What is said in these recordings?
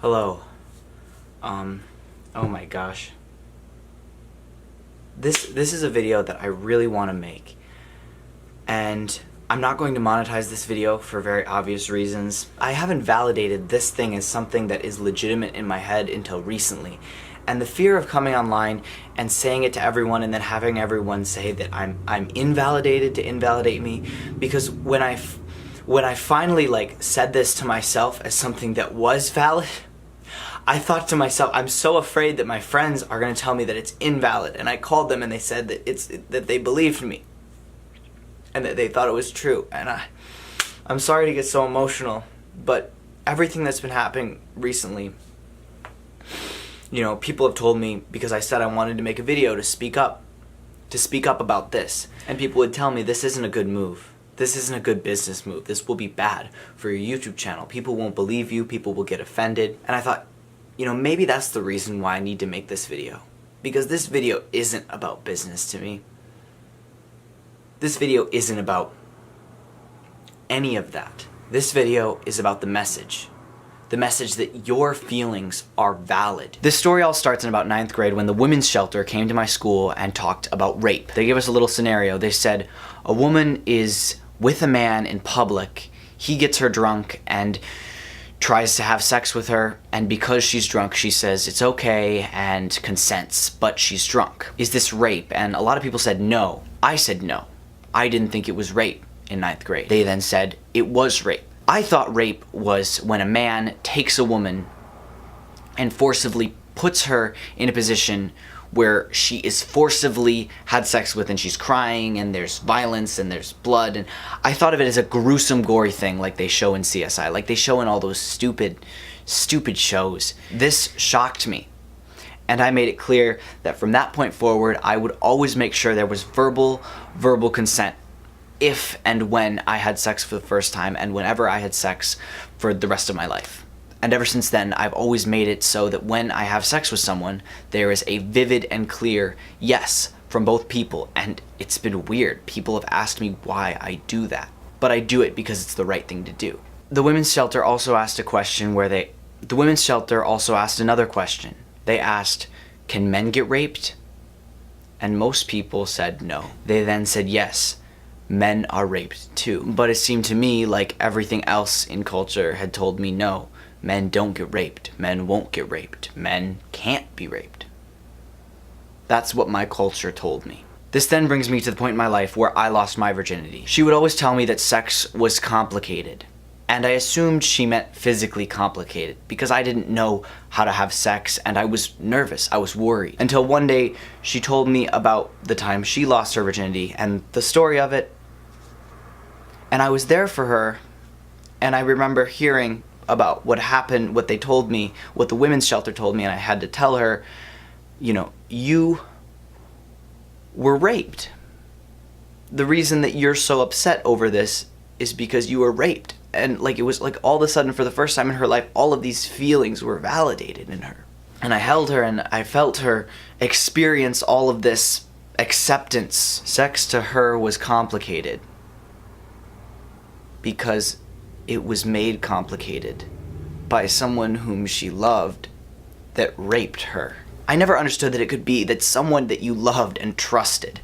Hello. Oh my gosh. This is a video that I really want to make. And I'm not going to monetize this video for very obvious reasons. I haven't validated this thing as something that is legitimate in my head until recently. And the fear of coming online and saying it to everyone and then having everyone say that I'm invalidated to invalidate me, because when I finally said this to myself as something that was valid, I thought to myself, I'm so afraid that my friends are going to tell me that it's invalid. And I called them and they said that they believed me and that they thought it was true. And I'm sorry to get so emotional, but everything that's been happening recently, people have told me, because I said I wanted to make a video to speak up about this. And people would tell me, this isn't a good move. This isn't a good business move. This will be bad for your YouTube channel. People won't believe you. People will get offended. And I thought, maybe that's the reason why I need to make this video. Because this video isn't about business to me. This video isn't about any of that. This video is about the message. The message that your feelings are valid. This story all starts in about 9th grade when the women's shelter came to my school and talked about rape. They gave us a little scenario. They said, a woman is with a man in public. He gets her drunk and tries to have sex with her, and because she's drunk, she says it's okay and consents, but she's drunk. Is this rape? And a lot of people said no. I said no. I didn't think it was rape in 9th grade. They then said it was rape. I thought rape was when a man takes a woman and forcibly puts her in a position where she is forcibly had sex with and she's crying and there's violence and there's blood. And I thought of it as a gruesome, gory thing like they show in CSI, like they show in all those stupid shows. This shocked me. And I made it clear that from that point forward, I would always make sure there was verbal consent if and when I had sex for the first time and whenever I had sex for the rest of my life. And ever since then, I've always made it so that when I have sex with someone, there is a vivid and clear yes from both people. And it's been weird. People have asked me why I do that. But I do it because it's the right thing to do. The women's shelter also asked a question where the women's shelter also asked another question. They asked, can men get raped? And most people said no. They then said yes, men are raped too. But it seemed to me like everything else in culture had told me no. Men don't get raped. Men won't get raped. Men can't be raped. That's what my culture told me. This then brings me to the point in my life where I lost my virginity. She would always tell me that sex was complicated. And I assumed she meant physically complicated because I didn't know how to have sex and I was nervous. I was worried. Until one day she told me about the time she lost her virginity and the story of it. And I was there for her. And I remember hearing about what happened, what they told me, what the women's shelter told me, and I had to tell her, you were raped. The reason that you're so upset over this is because you were raped. And it was like all of a sudden, for the first time in her life, all of these feelings were validated in her. And I held her and I felt her experience all of this acceptance. Sex to her was complicated because it was made complicated by someone whom she loved that raped her. I never understood that it could be that someone that you loved and trusted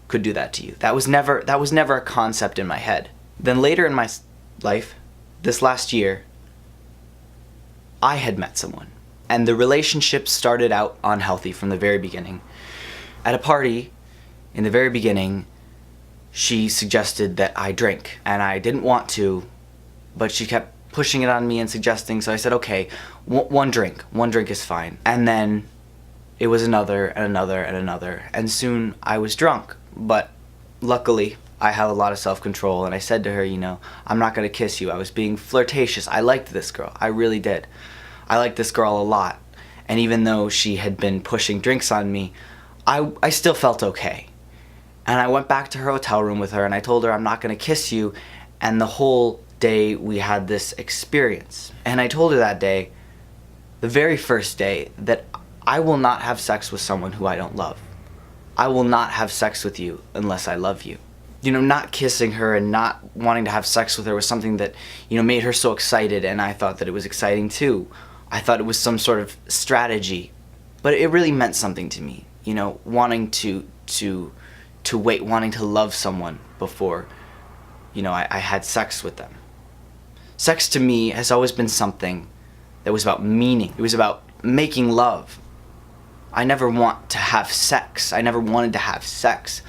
could do that to you. That was never a concept in my head. Then later in my life, this last year, I had met someone. And the relationship started out unhealthy from the very beginning. At a party, in the very beginning, she suggested that I drink. And I didn't want to, but she kept pushing it on me and suggesting, so I said, okay, one drink is fine. And then it was another and another and another, and soon I was drunk. But luckily, I have a lot of self-control, and I said to her, I'm not gonna kiss you. I was being flirtatious. I liked this girl. I really did. I liked this girl a lot. And even though she had been pushing drinks on me, I still felt okay. And I went back to her hotel room with her, and I told her, I'm not gonna kiss you, and the whole day we had this experience. And I told her that day, the very first day, that I will not have sex with someone who I don't love. I will not have sex with you unless I love you. Not kissing her and not wanting to have sex with her was something that, made her so excited, and I thought that it was exciting too. I thought it was some sort of strategy, but it really meant something to me, you know, wanting to wait, wanting to love someone before, you know, I had sex with them. Sex to me has always been something that was about meaning. It was about making love. I never want to have sex. I never wanted to have sex.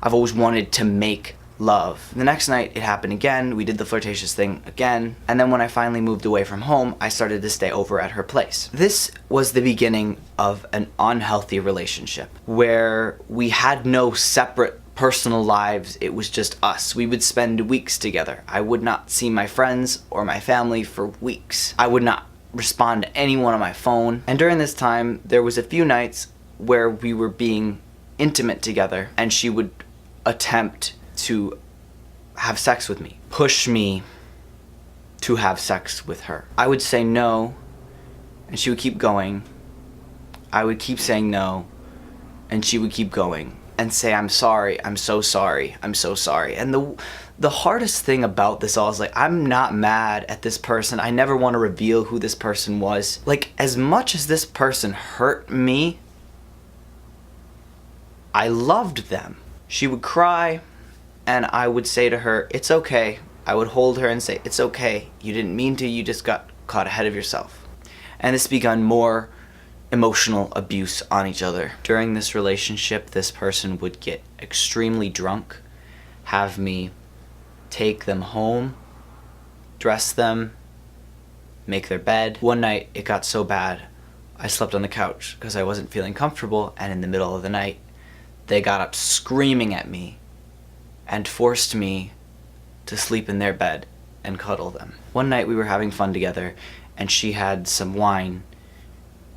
I've always wanted to make love. The next night it happened again. We did the flirtatious thing again. And then when I finally moved away from home, I started to stay over at her place. This was the beginning of an unhealthy relationship where we had no separate personal lives. It was just us. We would spend weeks together. I would not see my friends or my family for weeks. I would not respond to anyone on my phone. And during this time, there was a few nights where we were being intimate together and she would attempt to have sex with me, push me to have sex with her. I would say no, and she would keep going. I would keep saying no, and she would keep going and say, I'm sorry, I'm so sorry, I'm so sorry. And the hardest thing about this all is, like, I'm not mad at this person. I never want to reveal who this person was. Like, as much as this person hurt me, I loved them. She would cry, and I would say to her, it's okay. I would hold her and say, it's okay. You didn't mean to, you just got caught ahead of yourself. And this begun more emotional abuse on each other. During this relationship, this person would get extremely drunk, have me take them home, dress them, make their bed. One night, it got so bad, I slept on the couch because I wasn't feeling comfortable, and in the middle of the night, they got up screaming at me and forced me to sleep in their bed and cuddle them. One night we were having fun together, and she had some wine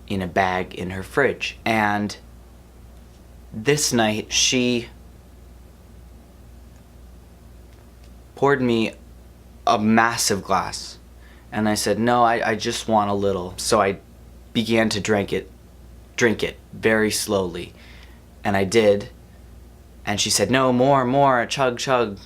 in a bag in her fridge. And this night she poured me a massive glass, and I said, no, I just want a little. So I began to drink it very slowly, and I did. And she said, no, more, chug, chug,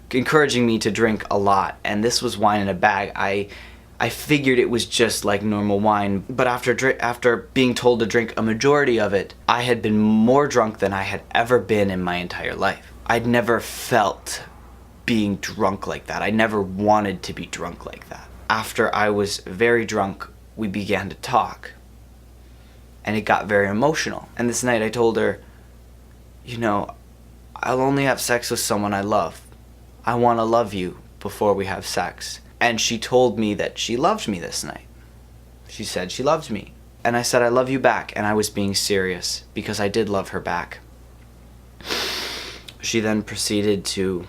encouraging me to drink a lot. And this was wine in a bag. I figured it was just like normal wine, but after being told to drink a majority of it, I had been more drunk than I had ever been in my entire life. I'd never felt being drunk like that. I never wanted to be drunk like that. After I was very drunk, we began to talk, and it got very emotional. And this night I told her, you know, I'll only have sex with someone I love. I want to love you before we have sex. And she told me that she loved me this night. She said she loved me. And I said, I love you back. And I was being serious because I did love her back. She then proceeded to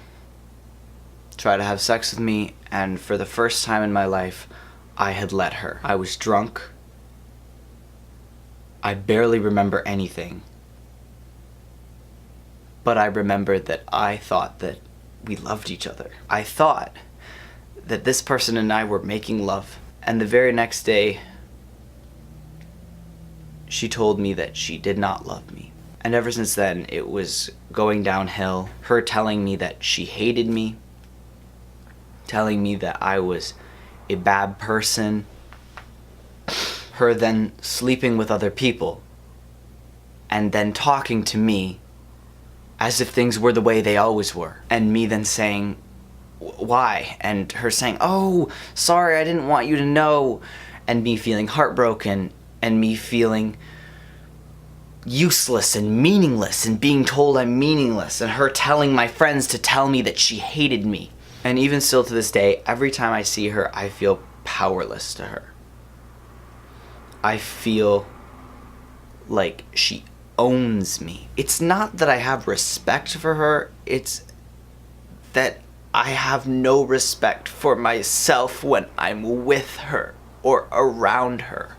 try to have sex with me, and for the first time in my life, I had let her. I was drunk. I barely remember anything. But I remembered that I thought that we loved each other. I thought that this person and I were making love. And the very next day, she told me that she did not love me. And ever since then, it was going downhill. Her telling me that she hated me, telling me that I was a bad person, her then sleeping with other people, and then talking to me as if things were the way they always were, and me then saying, why? And her saying, oh, sorry, I didn't want you to know, and me feeling heartbroken, and me feeling useless and meaningless, and being told I'm meaningless, and her telling my friends to tell me that she hated me. And even still to this day, every time I see her, I feel powerless to her. I feel like she owns me. It's not that I have respect for her, it's that I have no respect for myself when I'm with her or around her.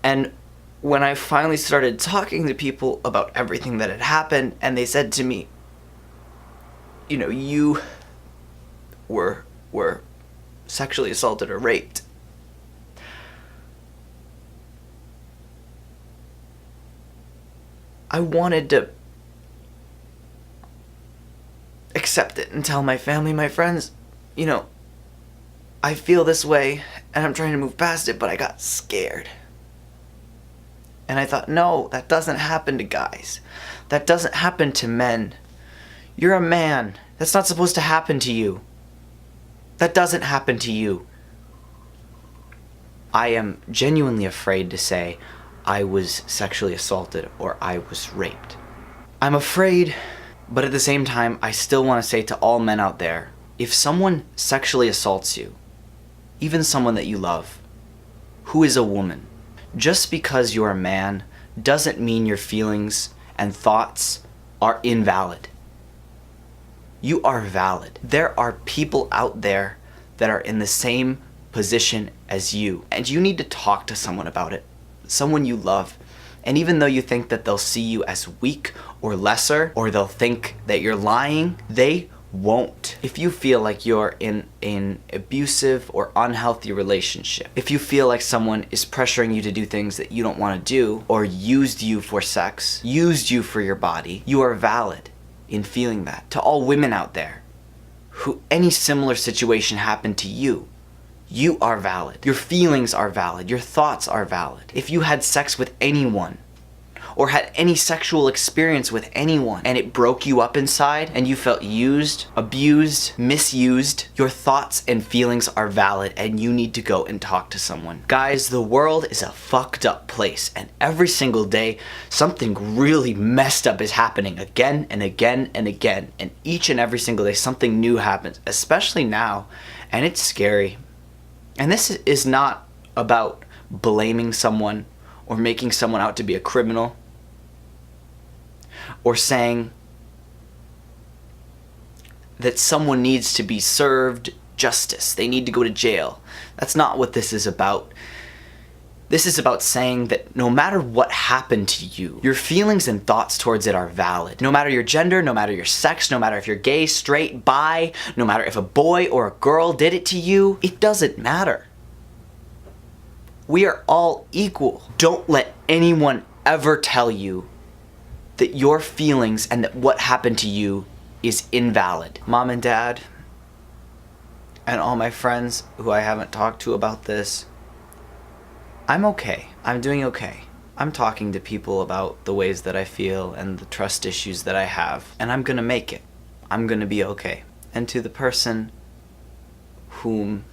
And when I finally started talking to people about everything that had happened, and they said to me, you know, you were sexually assaulted or raped, I wanted to accept it and tell my family, my friends, you know, I feel this way and I'm trying to move past it, but I got scared. And I thought, no, that doesn't happen to guys. That doesn't happen to men. You're a man. That's not supposed to happen to you. That doesn't happen to you. I am genuinely afraid to say I was sexually assaulted or I was raped. I'm afraid, but at the same time, I still want to say to all men out there, if someone sexually assaults you, even someone that you love, who is a woman, just because you're a man doesn't mean your feelings and thoughts are invalid. You are valid. There are people out there that are in the same position as you, and you need to talk to someone about it, someone you love. And even though you think that they'll see you as weak or lesser, or they'll think that you're lying, they won't. If you feel like you're in an abusive or unhealthy relationship, if you feel like someone is pressuring you to do things that you don't want to do, or used you for sex, used you for your body, you are valid in feeling that. To all women out there, who any similar situation happened to you, you are valid. Your feelings are valid. Your thoughts are valid. If you had sex with anyone, or had any sexual experience with anyone, and it broke you up inside, and you felt used, abused, misused, your thoughts and feelings are valid, and you need to go and talk to someone. Guys, the world is a fucked up place, and every single day, something really messed up is happening again and again and again, and each and every single day, something new happens, especially now, and it's scary. And this is not about blaming someone or making someone out to be a criminal or saying that someone needs to be served justice. They need to go to jail. That's not what this is about. This is about saying that no matter what happened to you, your feelings and thoughts towards it are valid. No matter your gender, no matter your sex, no matter if you're gay, straight, bi, no matter if a boy or a girl did it to you, it doesn't matter. We are all equal. Don't let anyone ever tell you that your feelings and that what happened to you is invalid. Mom and Dad, and all my friends who I haven't talked to about this, I'm okay. I'm doing okay. I'm talking to people about the ways that I feel and the trust issues that I have, and I'm gonna make it. I'm gonna be okay. And to the person whom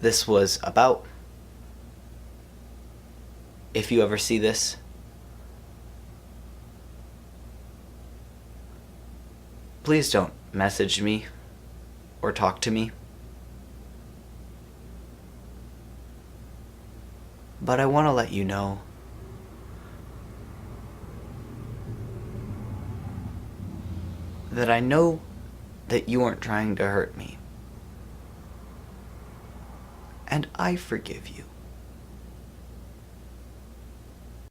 this was about, if you ever see this, please don't message me or talk to me. But I want to let you know that I know that you aren't trying to hurt me. And I forgive you.